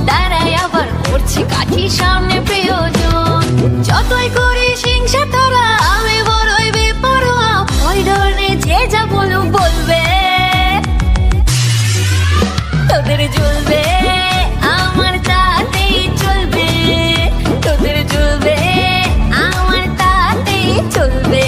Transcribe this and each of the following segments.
দাঁড়ায় আবার করছে কাঠি সামনে প্রিয়জন। যতই করি হিংসা তোরা আমি বড়ই বেপরোয়া, ওই ধরনের যে যা বলুক বলবে, তোদের জ্বলবে আমার তাতেই চলবে, তোদের জ্বলবে আমার তাতেই চলবে।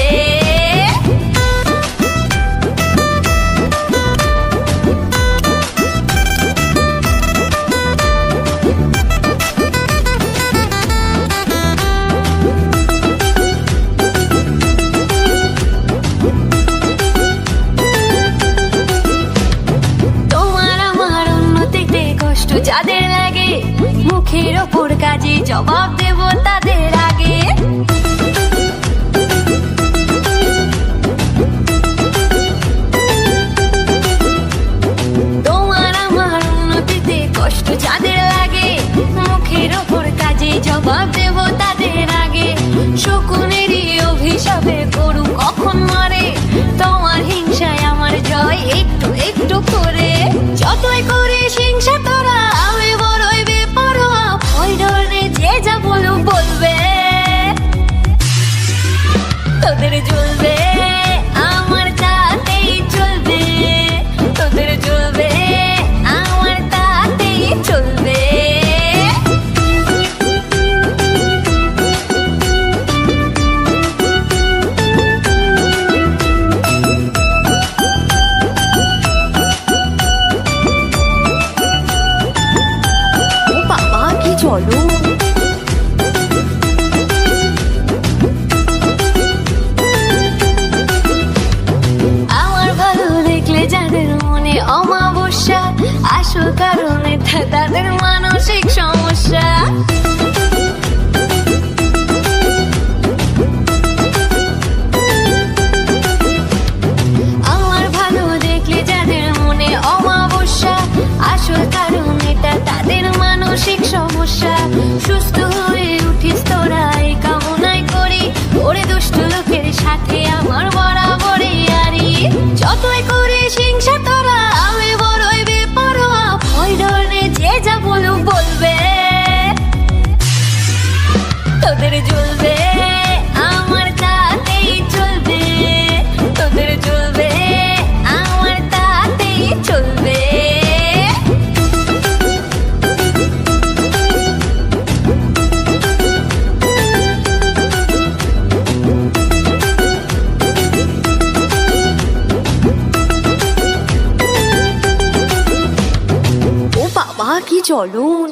যাদের লাগে মুখের ওপর কাজে জবাব দেব তাদের আগে। তোমার আমার উন্নতিতে কষ্ট যাদের লাগে মুখের ওপর কাজে জবাব দেব তাদের আগে। শকুনেরই অভিশাপে গরু কখন মরে, তোমার হিংসায় আমার জয় একটু একটু করে। যতই করে হিংসা তোরা আমি বড়ই বেপরোয়া, ওই ধরনের যে যা বলুক বলবে, তোদের জ্বলবে আমার তাতেই চলবে, তোদের জ্বলবে আমার তাতেই চলবে। চলো আমার ভালো দেখলে যাদের মনে অমাবস্যা, আসল কারণে তাদের মানসিক সমস্যা। আমার ভালো দেখলে যাদের মনে অমাবস্যা, আসল কারণ এটা তাদের মানসিক সমস্যা। সুস্থ হয়ে উঠিস তোরা এই কামনাই করি, ওরে দুষ্ট লোকের সাথে আমার বরাবরই আরি। যতই করে হিংসা তোরা আমি বড়ই বেপরোয়া, ওই ধরনের যে যা বলুক বলবে, তোদের জ্বলবে আমার তাতেই চলবে, তোদের জ্বলবে আমার তাতেই চলবে। ও বাবা কি চলুন।